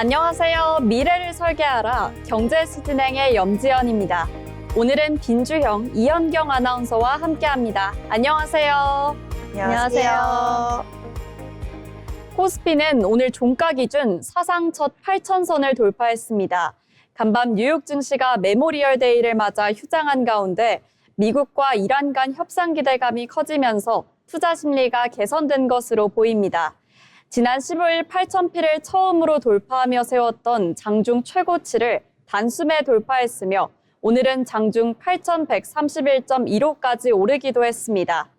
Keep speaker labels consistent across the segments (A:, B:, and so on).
A: 안녕하세요. 미래를 설계하라 경제시진행의 염지연입니다. 오늘은 빈주형 이현경 아나운서와 함께합니다. 안녕하세요.
B: 안녕하세요.
A: 코스피는 오늘 종가 기준 사상 첫 8,000선을 돌파했습니다. 간밤 뉴욕 증시가 메모리얼 데이를 맞아 휴장한 가운데 미국과 이란 간 협상 기대감이 커지면서 투자 심리가 개선된 것으로 보입니다. 지난 15일 8,000피를 처음으로 돌파하며 세웠던 장중 최고치를 단숨에 돌파했으며 오늘은 장중 8,131.15까지 오르기도 했습니다.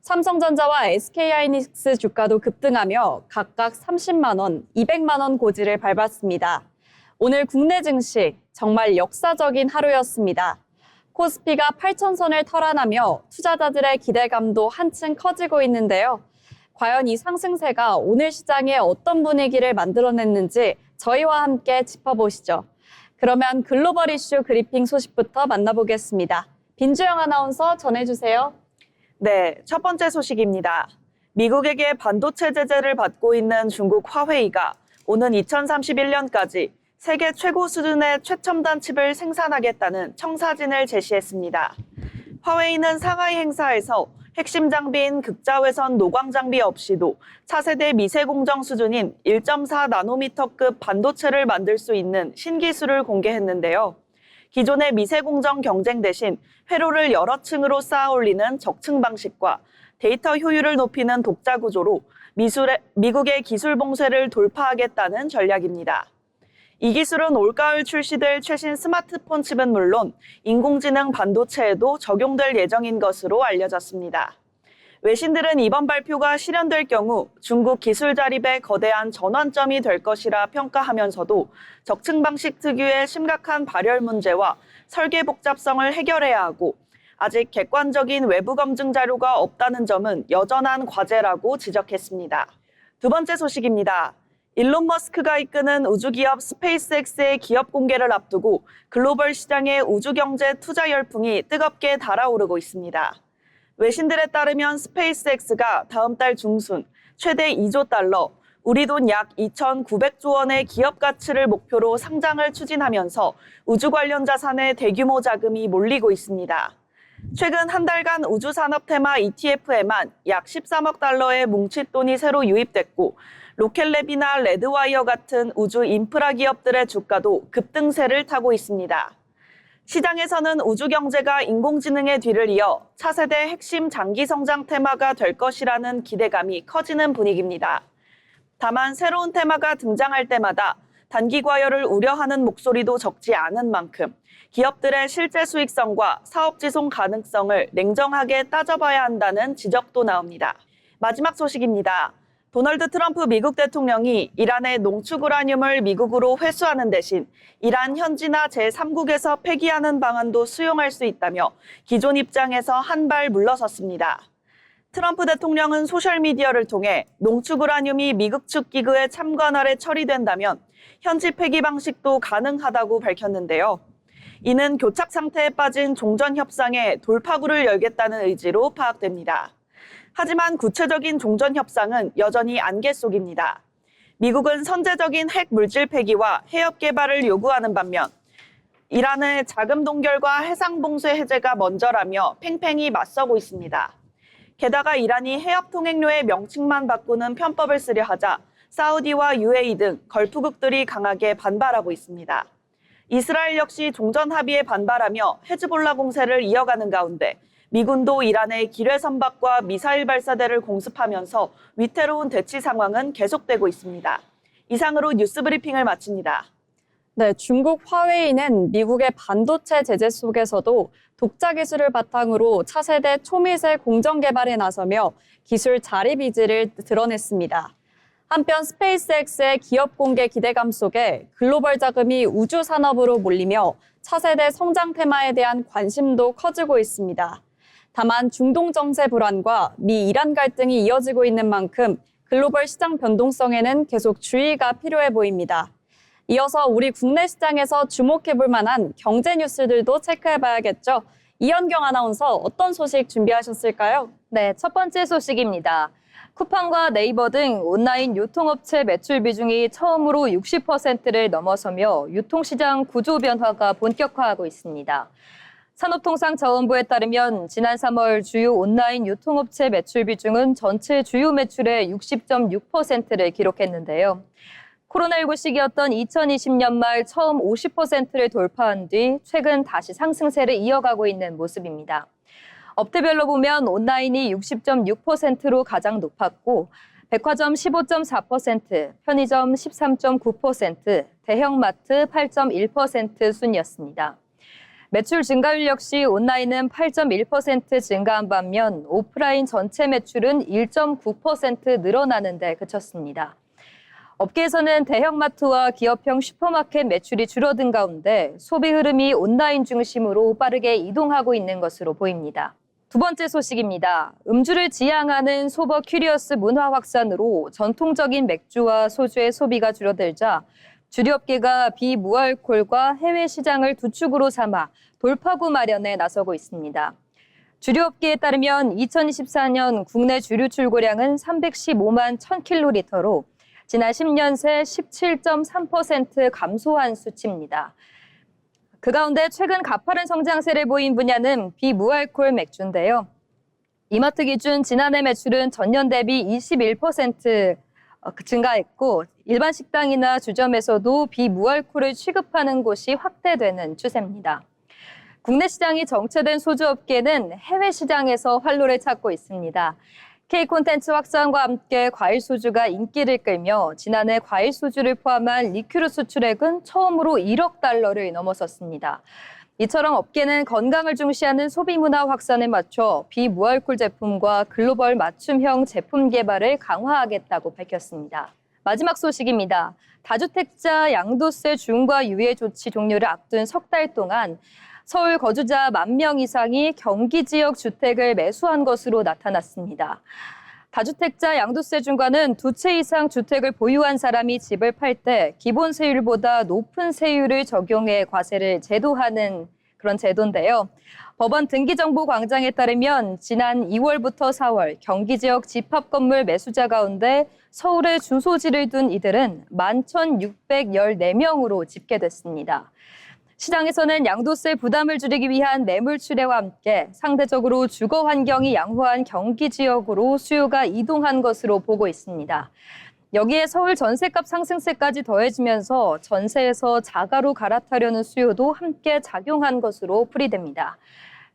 A: 삼성전자와 SK하이닉스 주가도 급등하며 각각 30만 원, 200만 원 고지를 밟았습니다. 오늘 국내 증시 정말 역사적인 하루였습니다. 코스피가 8,000선을 탈환하며 투자자들의 기대감도 한층 커지고 있는데요. 과연 이 상승세가 오늘 시장에 어떤 분위기를 만들어냈는지 저희와 함께 짚어보시죠. 그러면 글로벌 이슈 그리핑 소식부터 만나보겠습니다. 빈주영 아나운서 전해주세요.
B: 네, 첫 번째 소식입니다. 미국에게 반도체 제재를 받고 있는 중국 화웨이가 오는 2031년까지 세계 최고 수준의 최첨단 칩을 생산하겠다는 청사진을 제시했습니다. 화웨이는 상하이 행사에서 핵심 장비인 극자외선 노광 장비 없이도 차세대 미세공정 수준인 1.4나노미터급 반도체를 만들 수 있는 신기술을 공개했는데요. 기존의 미세공정 경쟁 대신 회로를 여러 층으로 쌓아 올리는 적층 방식과 데이터 효율을 높이는 독자 구조로 미국의 기술 봉쇄를 돌파하겠다는 전략입니다. 이 기술은 올가을 출시될 최신 스마트폰 칩은 물론 인공지능 반도체에도 적용될 예정인 것으로 알려졌습니다. 외신들은 이번 발표가 실현될 경우 중국 기술 자립의 거대한 전환점이 될 것이라 평가하면서도 적층 방식 특유의 심각한 발열 문제와 설계 복잡성을 해결해야 하고 아직 객관적인 외부 검증 자료가 없다는 점은 여전한 과제라고 지적했습니다. 두 번째 소식입니다. 일론 머스크가 이끄는 우주기업 스페이스X의 기업 공개를 앞두고 글로벌 시장의 우주경제 투자 열풍이 뜨겁게 달아오르고 있습니다. 외신들에 따르면 스페이스X가 다음 달 중순 최대 2조 달러, 우리 돈 약 2,900조 원의 기업 가치를 목표로 상장을 추진하면서 우주 관련 자산에 대규모 자금이 몰리고 있습니다. 최근 한 달간 우주산업 테마 ETF에만 약 13억 달러의 뭉칫돈이 새로 유입됐고 로켓랩이나 레드와이어 같은 우주 인프라 기업들의 주가도 급등세를 타고 있습니다. 시장에서는 우주 경제가 인공지능의 뒤를 이어 차세대 핵심 장기 성장 테마가 될 것이라는 기대감이 커지는 분위기입니다. 다만 새로운 테마가 등장할 때마다 단기 과열을 우려하는 목소리도 적지 않은 만큼 기업들의 실제 수익성과 사업 지속 가능성을 냉정하게 따져봐야 한다는 지적도 나옵니다. 마지막 소식입니다. 도널드 트럼프 미국 대통령이 이란의 농축 우라늄을 미국으로 회수하는 대신 이란 현지나 제3국에서 폐기하는 방안도 수용할 수 있다며 기존 입장에서 한 발 물러섰습니다. 트럼프 대통령은 소셜미디어를 통해 농축 우라늄이 미국 측 기구의 참관 아래 처리된다면 현지 폐기 방식도 가능하다고 밝혔는데요. 이는 교착 상태에 빠진 종전 협상에 돌파구를 열겠다는 의지로 파악됩니다. 하지만 구체적인 종전 협상은 여전히 안개 속입니다. 미국은 선제적인 핵 물질 폐기와 해협 개발을 요구하는 반면 이란의 자금 동결과 해상 봉쇄 해제가 먼저라며 팽팽히 맞서고 있습니다. 게다가 이란이 해협 통행료의 명칭만 바꾸는 편법을 쓰려 하자 사우디와 UAE 등 걸프국들이 강하게 반발하고 있습니다. 이스라엘 역시 종전 합의에 반발하며 헤즈볼라 공세를 이어가는 가운데 미군도 이란의 기뢰 선박과 미사일 발사대를 공습하면서 위태로운 대치 상황은 계속되고 있습니다. 이상으로 뉴스 브리핑을 마칩니다.
A: 네, 중국 화웨이는 미국의 반도체 제재 속에서도 독자 기술을 바탕으로 차세대 초미세 공정 개발에 나서며 기술 자립 의지를 드러냈습니다. 한편 스페이스X의 기업 공개 기대감 속에 글로벌 자금이 우주 산업으로 몰리며 차세대 성장 테마에 대한 관심도 커지고 있습니다. 다만 중동 정세 불안과 미 이란 갈등이 이어지고 있는 만큼 글로벌 시장 변동성에는 계속 주의가 필요해 보입니다. 이어서 우리 국내 시장에서 주목해볼 만한 경제 뉴스들도 체크해봐야겠죠. 이현경 아나운서 어떤 소식 준비하셨을까요?
C: 네, 첫 번째 소식입니다. 쿠팡과 네이버 등 온라인 유통업체 매출 비중이 처음으로 60%를 넘어서며 유통시장 구조 변화가 본격화하고 있습니다. 산업통상자원부에 따르면 지난 3월 주요 온라인 유통업체 매출 비중은 전체 주요 매출의 60.6%를 기록했는데요. 코로나19 시기였던 2020년 말 처음 50%를 돌파한 뒤 최근 다시 상승세를 이어가고 있는 모습입니다. 업태별로 보면 온라인이 60.6%로 가장 높았고 백화점 15.4%, 편의점 13.9%, 대형마트 8.1% 순이었습니다. 매출 증가율 역시 온라인은 8.1% 증가한 반면 오프라인 전체 매출은 1.9% 늘어나는 데 그쳤습니다. 업계에서는 대형마트와 기업형 슈퍼마켓 매출이 줄어든 가운데 소비 흐름이 온라인 중심으로 빠르게 이동하고 있는 것으로 보입니다. 두 번째 소식입니다. 음주를 지향하는 소버 큐리어스 문화 확산으로 전통적인 맥주와 소주의 소비가 줄어들자 주류업계가 비무알콜과 해외 시장을 두 축으로 삼아 돌파구 마련에 나서고 있습니다. 주류업계에 따르면 2024년 국내 주류 출고량은 315만 1000킬로리터로 지난 10년 새 17.3% 감소한 수치입니다. 그 가운데 최근 가파른 성장세를 보인 분야는 비무알콜 맥주인데요. 이마트 기준 지난해 매출은 전년 대비 21% 증가했고 일반 식당이나 주점에서도 비무알콜을 취급하는 곳이 확대되는 추세입니다. 국내 시장이 정체된 소주업계는 해외 시장에서 활로를 찾고 있습니다. K 콘텐츠 확산과 함께 과일 소주가 인기를 끌며 지난해 과일 소주를 포함한 리큐르 수출액은 처음으로 1억 달러를 넘어섰습니다. 이처럼 업계는 건강을 중시하는 소비 문화 확산에 맞춰 비무알콜 제품과 글로벌 맞춤형 제품 개발을 강화하겠다고 밝혔습니다. 마지막 소식입니다. 다주택자 양도세 중과 유예 조치 종료를 앞둔 석 달 동안 서울 거주자 10,000명 이상이 경기 지역 주택을 매수한 것으로 나타났습니다. 다주택자 양도세 중과는 두 채 이상 주택을 보유한 사람이 집을 팔 때 기본 세율보다 높은 세율을 적용해 과세를 제도하는 그런 제도인데요. 법원 등기정보광장에 따르면 지난 2월부터 4월 경기 지역 집합 건물 매수자 가운데 서울에 주소지를 둔 이들은 11,614명으로 집계됐습니다. 시장에서는 양도세 부담을 줄이기 위한 매물 출회와 함께 상대적으로 주거 환경이 양호한 경기 지역으로 수요가 이동한 것으로 보고 있습니다. 여기에 서울 전셋값 상승세까지 더해지면서 전세에서 자가로 갈아타려는 수요도 함께 작용한 것으로 풀이됩니다.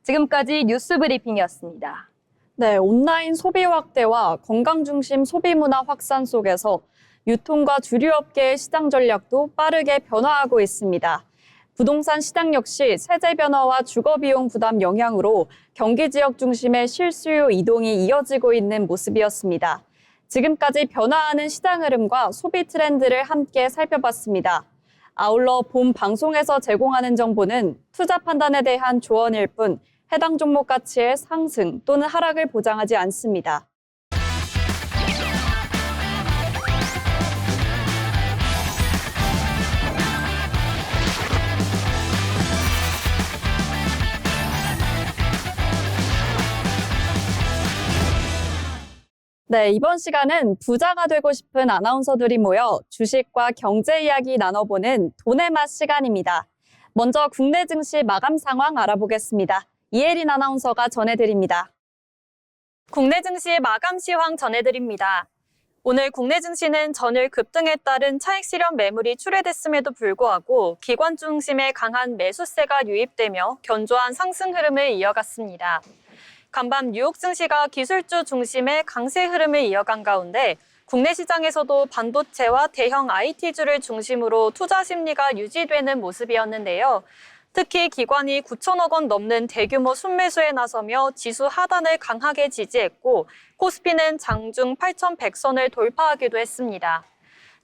C: 지금까지 뉴스 브리핑이었습니다.
A: 네, 온라인 소비 확대와 건강 중심 소비 문화 확산 속에서 유통과 주류업계의 시장 전략도 빠르게 변화하고 있습니다. 부동산 시장 역시 세제 변화와 주거 비용 부담 영향으로 경기 지역 중심의 실수요 이동이 이어지고 있는 모습이었습니다. 지금까지 변화하는 시장 흐름과 소비 트렌드를 함께 살펴봤습니다. 아울러 본 방송에서 제공하는 정보는 투자 판단에 대한 조언일 뿐 해당 종목 가치의 상승 또는 하락을 보장하지 않습니다. 네, 이번 시간은 부자가 되고 싶은 아나운서들이 모여 주식과 경제 이야기 나눠보는 돈의 맛 시간입니다. 먼저 국내 증시 마감 상황 알아보겠습니다. 이혜린 아나운서가 전해드립니다.
D: 국내 증시 마감 시황 전해드립니다. 오늘 국내 증시는 전일 급등에 따른 차익 실현 매물이 출회됐음에도 불구하고 기관 중심의 강한 매수세가 유입되며 견조한 상승 흐름을 이어갔습니다. 간밤 뉴욕 증시가 기술주 중심의 강세 흐름을 이어간 가운데 국내 시장에서도 반도체와 대형 IT주를 중심으로 투자 심리가 유지되는 모습이었는데요. 특히 기관이 9천억 원 넘는 대규모 순매수에 나서며 지수 하단을 강하게 지지했고 코스피는 장중 8,100선을 돌파하기도 했습니다.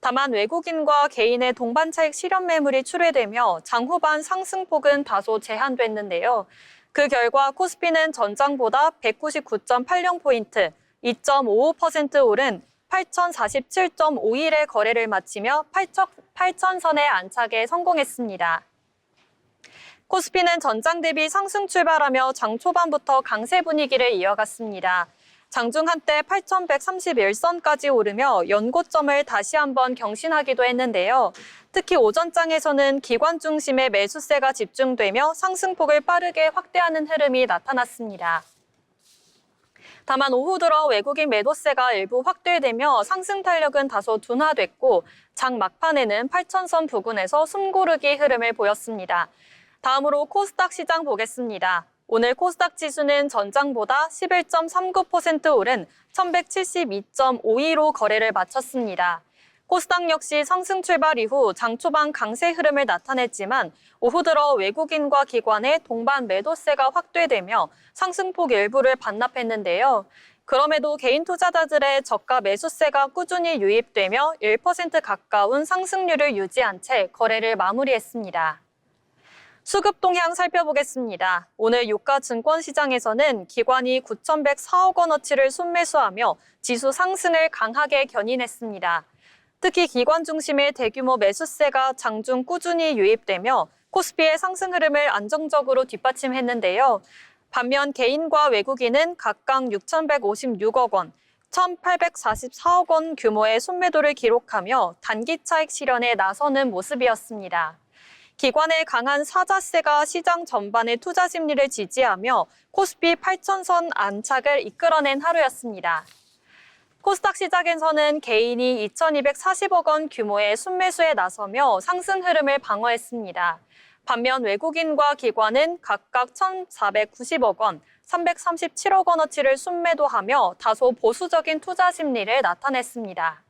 D: 다만 외국인과 개인의 동반 차익 실현 매물이 출회되며 장 후반 상승폭은 다소 제한됐는데요. 그 결과 코스피는 전장보다 199.80포인트, 2.55% 오른 8,047.51의 거래를 마치며 8,000선에 안착에 성공했습니다. 코스피는 전장 대비 상승 출발하며 장 초반부터 강세 분위기를 이어갔습니다. 장중 한때 8,131선까지 오르며 연고점을 다시 한번 경신하기도 했는데요. 특히 오전장에서는 기관 중심의 매수세가 집중되며 상승폭을 빠르게 확대하는 흐름이 나타났습니다. 다만 오후 들어 외국인 매도세가 일부 확대되며 상승 탄력은 다소 둔화됐고 장 막판에는 8,000선 부근에서 숨고르기 흐름을 보였습니다. 다음으로 코스닥 시장 보겠습니다. 오늘 코스닥 지수는 전장보다 11.39% 오른 1172.52로 거래를 마쳤습니다. 코스닥 역시 상승 출발 이후 장 초반 강세 흐름을 나타냈지만 오후 들어 외국인과 기관의 동반 매도세가 확대되며 상승폭 일부를 반납했는데요. 그럼에도 개인 투자자들의 저가 매수세가 꾸준히 유입되며 1% 가까운 상승률을 유지한 채 거래를 마무리했습니다. 수급 동향 살펴보겠습니다. 오늘 유가 증권 시장에서는 기관이 9,104억 원어치를 순매수하며 지수 상승을 강하게 견인했습니다. 특히 기관 중심의 대규모 매수세가 장중 꾸준히 유입되며 코스피의 상승 흐름을 안정적으로 뒷받침했는데요. 반면 개인과 외국인은 각각 6,156억 원, 1,844억 원 규모의 순매도를 기록하며 단기 차익 실현에 나서는 모습이었습니다. 기관의 강한 사자세가 시장 전반의 투자 심리를 지지하며 코스피 8,000선 안착을 이끌어낸 하루였습니다. 코스닥 시장에서는 개인이 2,240억 원 규모의 순매수에 나서며 상승 흐름을 방어했습니다. 반면 외국인과 기관은 각각 1,490억 원, 337억 원어치를 순매도하며 다소 보수적인 투자 심리를 나타냈습니다.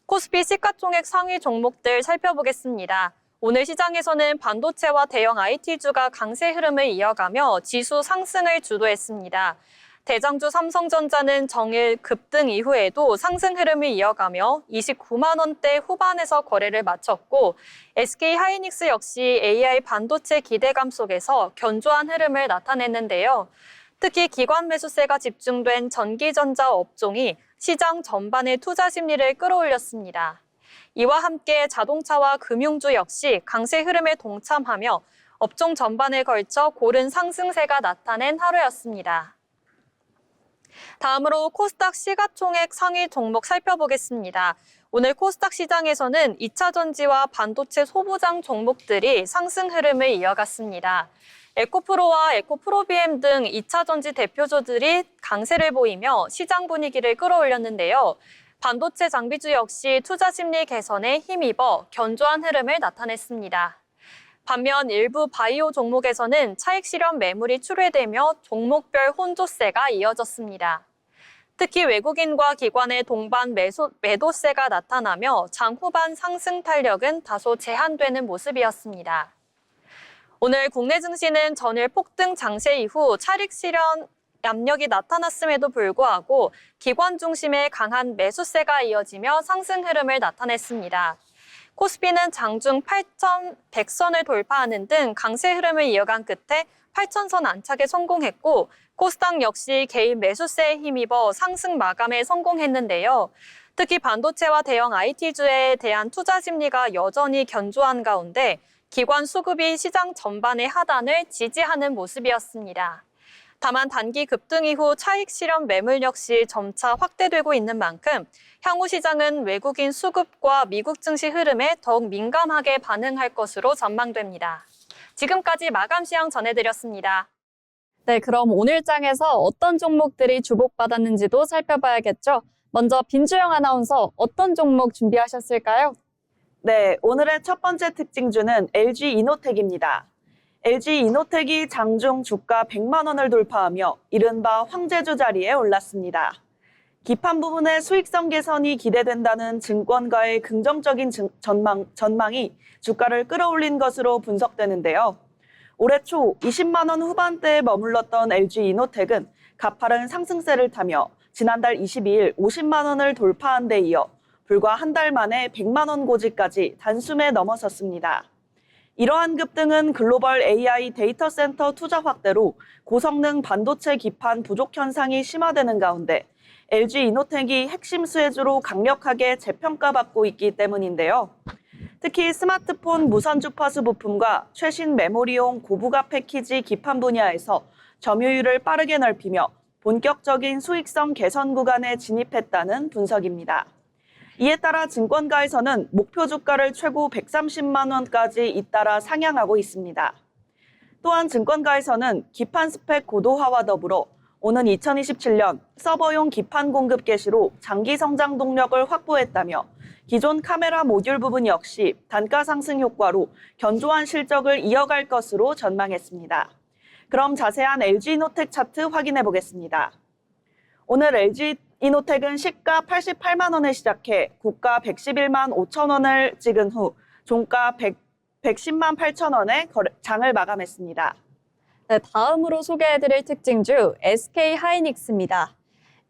D: 코스피 시가총액 상위 종목들 살펴보겠습니다. 오늘 시장에서는 반도체와 대형 IT주가 강세 흐름을 이어가며 지수 상승을 주도했습니다. 대장주 삼성전자는 정일 급등 이후에도 상승 흐름을 이어가며 29만 원대 후반에서 거래를 마쳤고 SK하이닉스 역시 AI 반도체 기대감 속에서 견조한 흐름을 나타냈는데요. 특히 기관 매수세가 집중된 전기전자 업종이 시장 전반의 투자 심리를 끌어올렸습니다. 이와 함께 자동차와 금융주 역시 강세 흐름에 동참하며 업종 전반에 걸쳐 고른 상승세가 나타낸 하루였습니다. 다음으로 코스닥 시가총액 상위 종목 살펴보겠습니다. 오늘 코스닥 시장에서는 2차 전지와 반도체 소부장 종목들이 상승 흐름을 이어갔습니다. 에코프로와 에코프로비엠 등 2차 전지 대표주들이 강세를 보이며 시장 분위기를 끌어올렸는데요. 반도체 장비주 역시 투자 심리 개선에 힘입어 견조한 흐름을 나타냈습니다. 반면 일부 바이오 종목에서는 차익 실현 매물이 출회되며 종목별 혼조세가 이어졌습니다. 특히 외국인과 기관의 동반 매도세가 나타나며 장 후반 상승 탄력은 다소 제한되는 모습이었습니다. 오늘 국내 증시는 전일 폭등 장세 이후 차익 실현 압력이 나타났음에도 불구하고 기관 중심의 강한 매수세가 이어지며 상승 흐름을 나타냈습니다. 코스피는 장중 8,100선을 돌파하는 등 강세 흐름을 이어간 끝에 8,000선 안착에 성공했고 코스닥 역시 개인 매수세에 힘입어 상승 마감에 성공했는데요. 특히 반도체와 대형 IT주에 대한 투자 심리가 여전히 견조한 가운데 기관 수급이 시장 전반의 하단을 지지하는 모습이었습니다. 다만 단기 급등 이후 차익 실현 매물 역시 점차 확대되고 있는 만큼 향후 시장은 외국인 수급과 미국 증시 흐름에 더욱 민감하게 반응할 것으로 전망됩니다. 지금까지 마감 시황 전해드렸습니다.
A: 네, 그럼 오늘 장에서 어떤 종목들이 주목받았는지도 살펴봐야겠죠. 먼저 빈주영 아나운서 어떤 종목 준비하셨을까요?
B: 네, 오늘의 첫 번째 특징주는 LG이노텍입니다. LG이노텍이 장중 주가 100만 원을 돌파하며 이른바 황제주 자리에 올랐습니다. 기판 부분의 수익성 개선이 기대된다는 증권가의 긍정적인 전망이 주가를 끌어올린 것으로 분석되는데요. 올해 초 20만 원 후반대에 머물렀던 LG이노텍은 가파른 상승세를 타며 지난달 22일 50만 원을 돌파한 데 이어 불과 한 달 만에 100만 원 고지까지 단숨에 넘어섰습니다. 이러한 급등은 글로벌 AI 데이터 센터 투자 확대로 고성능 반도체 기판 부족 현상이 심화되는 가운데 LG이노텍이 핵심 수혜주로 강력하게 재평가받고 있기 때문인데요. 특히 스마트폰 무선 주파수 부품과 최신 메모리용 고부가 패키지 기판 분야에서 점유율을 빠르게 넓히며 본격적인 수익성 개선 구간에 진입했다는 분석입니다. 이에 따라 증권가에서는 목표 주가를 최고 130만 원까지 잇따라 상향하고 있습니다. 또한 증권가에서는 기판 스펙 고도화와 더불어 오는 2027년 서버용 기판 공급 개시로 장기 성장 동력을 확보했다며 기존 카메라 모듈 부분 역시 단가 상승 효과로 견조한 실적을 이어갈 것으로 전망했습니다. 그럼 자세한 LG이노텍 차트 확인해 보겠습니다. 오늘 LG이노텍은 시가 88만 원에 시작해 고가 111만 5천 원을 찍은 후 종가 110만 8천 원에 장을 마감했습니다.
A: 네, 다음으로 소개해드릴 특징주 SK하이닉스입니다.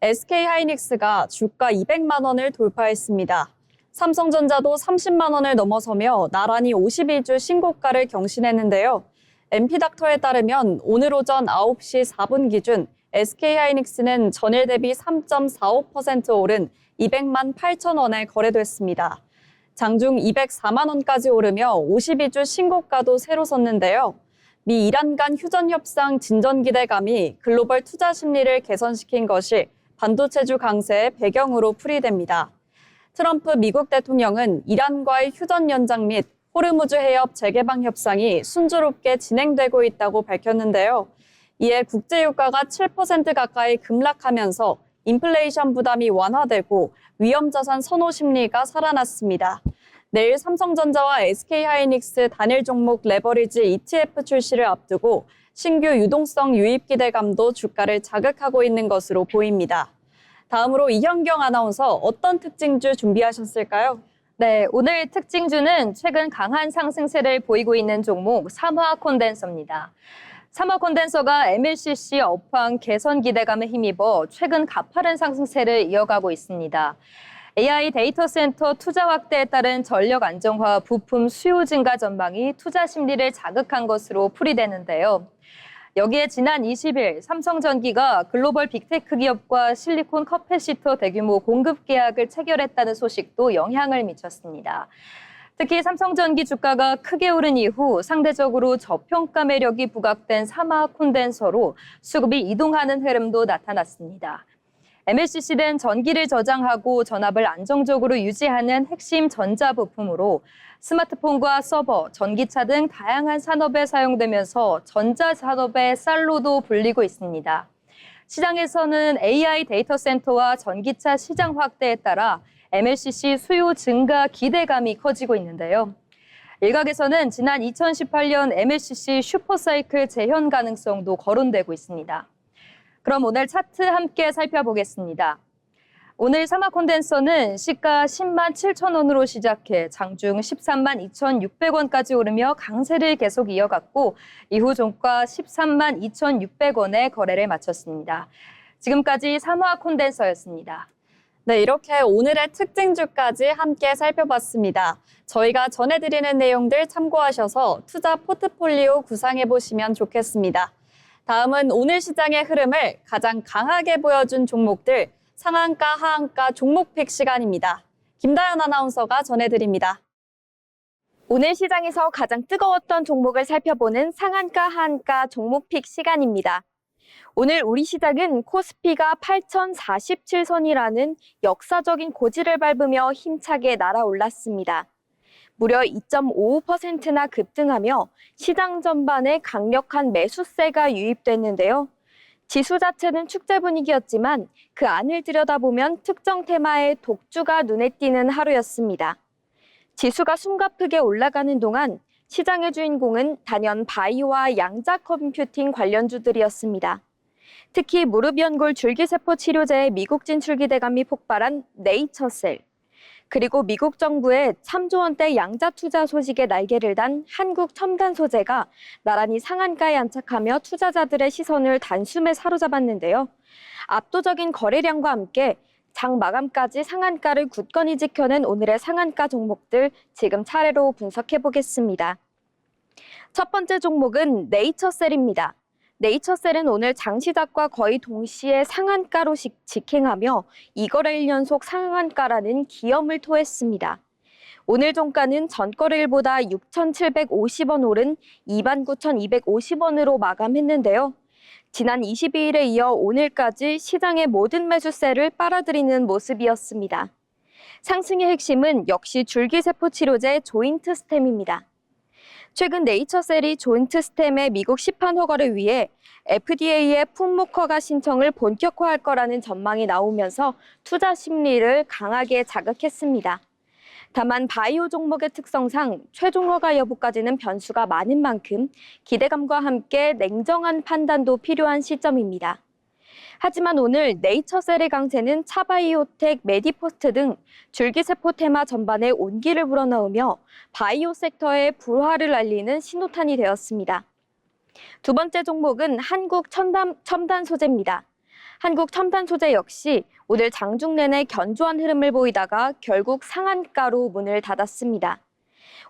A: SK하이닉스가 주가 200만 원을 돌파했습니다. 삼성전자도 30만 원을 넘어서며 나란히 52주 신고가를 경신했는데요. MP닥터에 따르면 오늘 오전 9시 4분 기준 SK하이닉스는 전일 대비 3.45% 오른 200만 8천 원에 거래됐습니다. 장중 204만 원까지 오르며 52주 신고가도 새로 섰는데요. 미 이란 간 휴전 협상 진전 기대감이 글로벌 투자 심리를 개선시킨 것이 반도체주 강세의 배경으로 풀이됩니다. 트럼프 미국 대통령은 이란과의 휴전 연장 및 호르무즈 해협 재개방 협상이 순조롭게 진행되고 있다고 밝혔는데요. 이에 국제유가가 7% 가까이 급락하면서 인플레이션 부담이 완화되고 위험자산 선호 심리가 살아났습니다. 내일 삼성전자와 SK하이닉스 단일 종목 레버리지 ETF 출시를 앞두고 신규 유동성 유입 기대감도 주가를 자극하고 있는 것으로 보입니다. 다음으로 이현경 아나운서 어떤 특징주 준비하셨을까요?
C: 네, 오늘 특징주는 최근 강한 상승세를 보이고 있는 종목 삼화 콘덴서입니다. 삼화 콘덴서가 MLCC 업황 개선 기대감에 힘입어 최근 가파른 상승세를 이어가고 있습니다. AI 데이터 센터 투자 확대에 따른 전력 안정화 부품 수요 증가 전망이 투자 심리를 자극한 것으로 풀이되는데요. 여기에 지난 20일 삼성전기가 글로벌 빅테크 기업과 실리콘 커패시터 대규모 공급 계약을 체결했다는 소식도 영향을 미쳤습니다. 특히 삼성전기 주가가 크게 오른 이후 상대적으로 저평가 매력이 부각된 삼화 콘덴서로 수급이 이동하는 흐름도 나타났습니다. MLCC는 전기를 저장하고 전압을 안정적으로 유지하는 핵심 전자부품으로 스마트폰과 서버, 전기차 등 다양한 산업에 사용되면서 전자산업의 쌀로도 불리고 있습니다. 시장에서는 AI 데이터 센터와 전기차 시장 확대에 따라 MLCC 수요 증가 기대감이 커지고 있는데요. 일각에서는 지난 2018년 MLCC 슈퍼사이클 재현 가능성도 거론되고 있습니다. 그럼 오늘 차트 함께 살펴보겠습니다. 오늘 삼화 콘덴서는 시가 10만 7천 원으로 시작해 장중 13만 2,600원까지 오르며 강세를 계속 이어갔고 이후 종가 13만 2,600원에 거래를 마쳤습니다. 지금까지 삼화 콘덴서였습니다.
A: 네, 이렇게 오늘의 특징주까지 함께 살펴봤습니다. 저희가 전해드리는 내용들 참고하셔서 투자 포트폴리오 구상해보시면 좋겠습니다. 다음은 오늘 시장의 흐름을 가장 강하게 보여준 종목들 상한가, 하한가 종목픽 시간입니다. 김다연 아나운서가 전해드립니다.
E: 오늘 시장에서 가장 뜨거웠던 종목을 살펴보는 상한가, 하한가 종목픽 시간입니다. 오늘 우리 시장은 코스피가 8,047선이라는 역사적인 고지를 밟으며 힘차게 날아올랐습니다. 무려 2.55%나 급등하며 시장 전반에 강력한 매수세가 유입됐는데요. 지수 자체는 축제 분위기였지만 그 안을 들여다보면 특정 테마의 독주가 눈에 띄는 하루였습니다. 지수가 숨가쁘게 올라가는 동안 시장의 주인공은 단연 바이오와 양자 컴퓨팅 관련주들이었습니다. 특히 무릎연골 줄기세포 치료제의 미국 진출 기대감이 폭발한 네이처셀, 그리고 미국 정부의 3조 원대 양자 투자 소식에 날개를 단 한국첨단소재가 나란히 상한가에 안착하며 투자자들의 시선을 단숨에 사로잡았는데요. 압도적인 거래량과 함께 장 마감까지 상한가를 굳건히 지켜낸 오늘의 상한가 종목들 지금 차례로 분석해 보겠습니다. 첫 번째 종목은 네이처셀입니다. 네이처셀은 오늘 장 시작과 거의 동시에 상한가로 직행하며 2거래일 연속 상한가라는 기염을 토했습니다. 오늘 종가는 전거래일보다 6,750원 오른 29,250원으로 마감했는데요. 지난 22일에 이어 오늘까지 시장의 모든 매수세를 빨아들이는 모습이었습니다. 상승의 핵심은 역시 줄기세포 치료제 조인트 스템입니다. 최근 네이처셀이 조인트 스템의 미국 시판 허가를 위해 FDA의 품목 허가 신청을 본격화할 거라는 전망이 나오면서 투자 심리를 강하게 자극했습니다. 다만 바이오 종목의 특성상 최종 허가 여부까지는 변수가 많은 만큼 기대감과 함께 냉정한 판단도 필요한 시점입니다. 하지만 오늘 네이처셀의 강세는 차바이오텍, 메디포스트 등 줄기세포 테마 전반에 온기를 불어넣으며 바이오 섹터의 불화를 알리는 신호탄이 되었습니다. 두 번째 종목은 한국 첨단 소재입니다. 한국 첨단 소재 역시 오늘 장중 내내 견조한 흐름을 보이다가 결국 상한가로 문을 닫았습니다.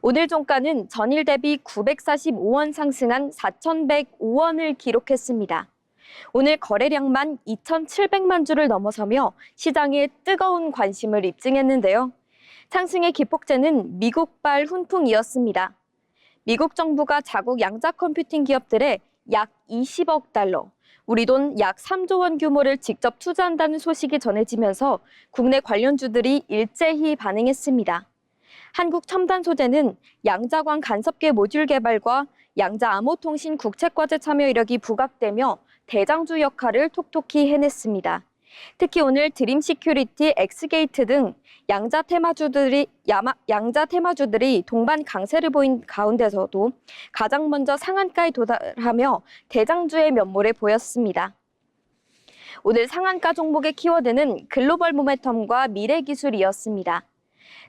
E: 오늘 종가는 전일 대비 945원 상승한 4,105원을 기록했습니다. 오늘 거래량만 2,700만 주를 넘어서며 시장에 뜨거운 관심을 입증했는데요. 상승의 기폭제는 미국발 훈풍이었습니다. 미국 정부가 자국 양자 컴퓨팅 기업들에 약 20억 달러, 우리 돈 약 3조 원 규모를 직접 투자한다는 소식이 전해지면서 국내 관련주들이 일제히 반응했습니다. 한국 첨단 소재는 양자광 간섭계 모듈 개발과 양자 암호통신 국책과제 참여 이력이 부각되며 대장주 역할을 톡톡히 해냈습니다. 특히 오늘 드림시큐리티, 엑스게이트 등 양자 테마주들이 동반 강세를 보인 가운데서도 가장 먼저 상한가에 도달하며 대장주의 면모를 보였습니다. 오늘 상한가 종목의 키워드는 글로벌 모멘텀과 미래 기술이었습니다.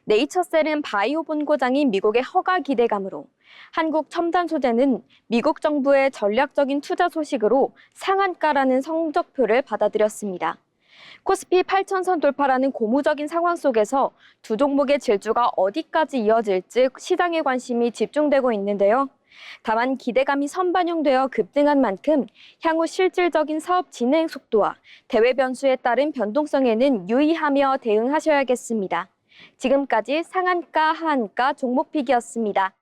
E: 네이처셀은 바이오 본고장인 미국의 허가 기대감으로, 한국 첨단 소재는 미국 정부의 전략적인 투자 소식으로 상한가라는 성적표를 받아들였습니다. 코스피 8,000선 돌파라는 고무적인 상황 속에서 두 종목의 질주가 어디까지 이어질지 시장의 관심이 집중되고 있는데요. 다만 기대감이 선반영되어 급등한 만큼 향후 실질적인 사업 진행 속도와 대외 변수에 따른 변동성에는 유의하며 대응하셔야겠습니다. 지금까지 상한가, 하한가 종목픽이었습니다.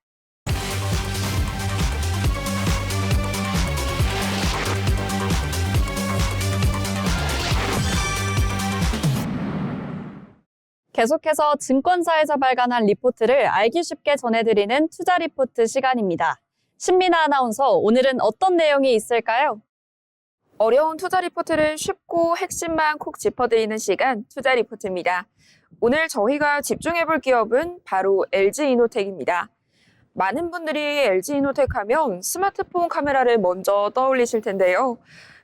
A: 계속해서 증권사에서 발간한 리포트를 알기 쉽게 전해드리는 투자 리포트 시간입니다. 신민아 아나운서, 오늘은 어떤 내용이 있을까요?
F: 어려운 투자 리포트를 쉽고 핵심만 콕 짚어드리는 시간, 투자 리포트입니다. 오늘 저희가 집중해볼 기업은 바로 LG이노텍입니다. 많은 분들이 LG이노텍 하면 스마트폰 카메라를 먼저 떠올리실 텐데요.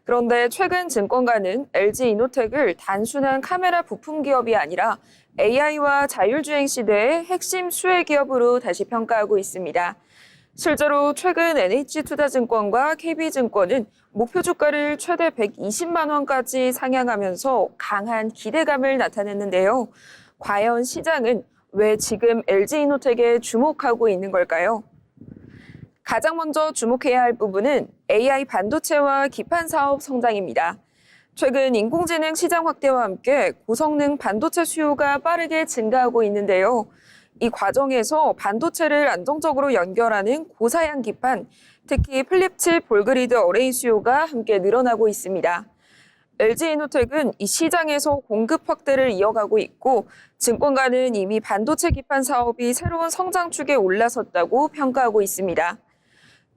F: 그런데 최근 증권가는 LG이노텍을 단순한 카메라 부품 기업이 아니라 AI와 자율주행 시대의 핵심 수혜 기업으로 다시 평가하고 있습니다. 실제로 최근 NH투자증권과 KB증권은 목표 주가를 최대 120만 원까지 상향하면서 강한 기대감을 나타냈는데요. 과연 시장은 왜 지금 LG이노텍에 주목하고 있는 걸까요? 가장 먼저 주목해야 할 부분은 AI 반도체와 기판 사업 성장입니다. 최근 인공지능 시장 확대와 함께 고성능 반도체 수요가 빠르게 증가하고 있는데요. 이 과정에서 반도체를 안정적으로 연결하는 고사양 기판, 특히 플립칩 볼그리드 어레이 수요가 함께 늘어나고 있습니다. LG이노텍은 이 시장에서 공급 확대를 이어가고 있고 증권가는 이미 반도체 기판 사업이 새로운 성장축에 올라섰다고 평가하고 있습니다.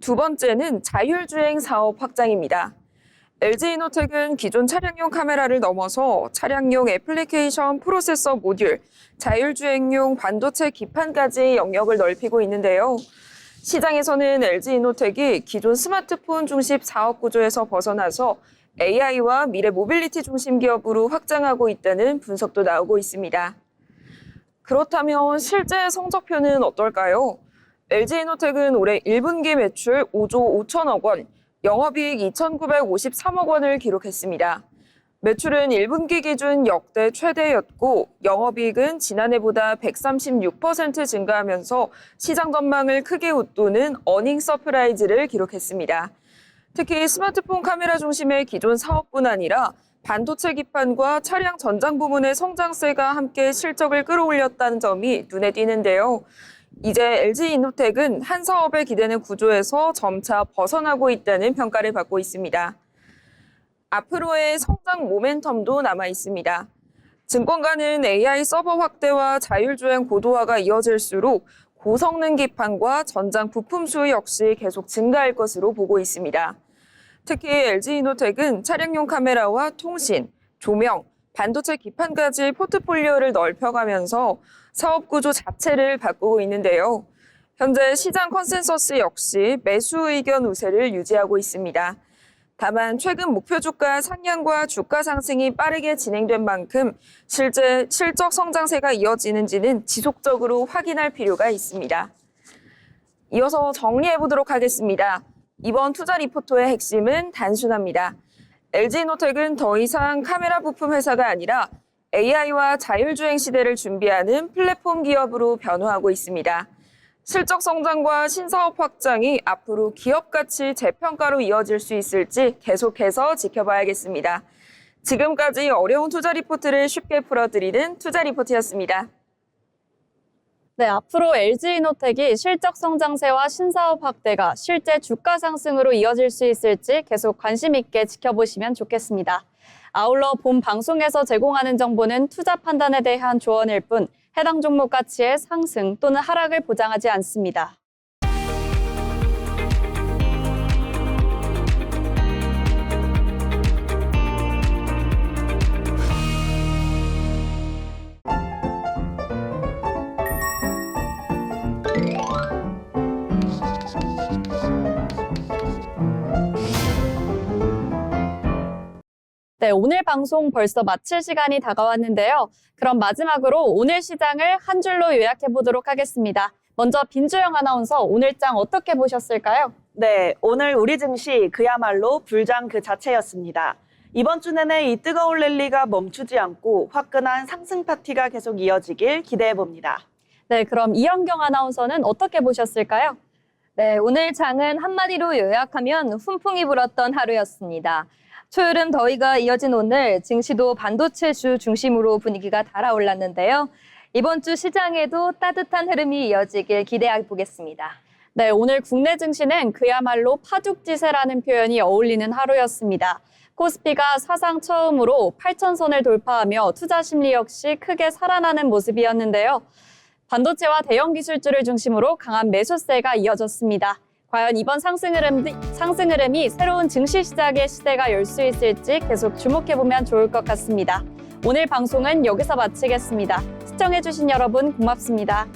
F: 두 번째는 자율주행 사업 확장입니다. LG이노텍은 기존 차량용 카메라를 넘어서 차량용 애플리케이션 프로세서 모듈, 자율주행용 반도체 기판까지 영역을 넓히고 있는데요. 시장에서는 LG이노텍이 기존 스마트폰 중심 사업 구조에서 벗어나서 AI와 미래 모빌리티 중심 기업으로 확장하고 있다는 분석도 나오고 있습니다. 그렇다면 실제 성적표는 어떨까요? LG이노텍은 올해 1분기 매출 5조 5천억 원, 영업이익 2,953억 원을 기록했습니다. 매출은 1분기 기준 역대 최대였고 영업이익은 지난해보다 136% 증가하면서 시장 전망을 크게 웃도는 어닝 서프라이즈를 기록했습니다. 특히 스마트폰 카메라 중심의 기존 사업뿐 아니라 반도체 기판과 차량 전장 부문의 성장세가 함께 실적을 끌어올렸다는 점이 눈에 띄는데요. 이제 LG이노텍은 한 사업에 기대는 구조에서 점차 벗어나고 있다는 평가를 받고 있습니다. 앞으로의 성장 모멘텀도 남아 있습니다. 증권가는 AI 서버 확대와 자율주행 고도화가 이어질수록 고성능 기판과 전장 부품 수 역시 계속 증가할 것으로 보고 있습니다. 특히 LG이노텍은 차량용 카메라와 통신, 조명, 반도체 기판까지 포트폴리오를 넓혀가면서 사업 구조 자체를 바꾸고 있는데요. 현재 시장 컨센서스 역시 매수 의견 우세를 유지하고 있습니다. 다만 최근 목표 주가 상향과 주가 상승이 빠르게 진행된 만큼 실제 실적 성장세가 이어지는지는 지속적으로 확인할 필요가 있습니다. 이어서 정리해 보도록 하겠습니다. 이번 투자 리포트의 핵심은 단순합니다. LG이노텍은 더 이상 카메라 부품 회사가 아니라 AI와 자율주행 시대를 준비하는 플랫폼 기업으로 변화하고 있습니다. 실적 성장과 신사업 확장이 앞으로 기업 가치 재평가로 이어질 수 있을지 계속해서 지켜봐야겠습니다. 지금까지 어려운 투자 리포트를 쉽게 풀어드리는 투자 리포트였습니다.
A: 네, 앞으로 LG이노텍이 실적 성장세와 신사업 확대가 실제 주가 상승으로 이어질 수 있을지 계속 관심 있게 지켜보시면 좋겠습니다. 아울러 본 방송에서 제공하는 정보는 투자 판단에 대한 조언일 뿐 해당 종목 가치의 상승 또는 하락을 보장하지 않습니다. 네, 오늘 방송 벌써 마칠 시간이 다가왔는데요. 그럼 마지막으로 오늘 시장을 한 줄로 요약해 보도록 하겠습니다. 먼저 빈주영 아나운서 오늘 장 어떻게 보셨을까요?
B: 네, 오늘 우리 증시 그야말로 불장 그 자체였습니다. 이번 주 내내 이 뜨거운 랠리가 멈추지 않고 화끈한 상승 파티가 계속 이어지길 기대해 봅니다.
A: 네, 그럼 이현경 아나운서는 어떻게 보셨을까요?
C: 네, 오늘 장은 한마디로 요약하면 훈풍이 불었던 하루였습니다. 초여름 더위가 이어진 오늘 증시도 반도체주 중심으로 분위기가 달아올랐는데요. 이번 주 시장에도 따뜻한 흐름이 이어지길 기대해 보겠습니다.
A: 네, 오늘 국내 증시는 그야말로 파죽지세라는 표현이 어울리는 하루였습니다. 코스피가 사상 처음으로 8,000선을 돌파하며 투자 심리 역시 크게 살아나는 모습이었는데요. 반도체와 대형 기술주를 중심으로 강한 매수세가 이어졌습니다. 과연 이번 상승 흐름이 새로운 증시 시작의 시대가 열 수 있을지 계속 주목해보면 좋을 것 같습니다. 오늘 방송은 여기서 마치겠습니다. 시청해주신 여러분 고맙습니다.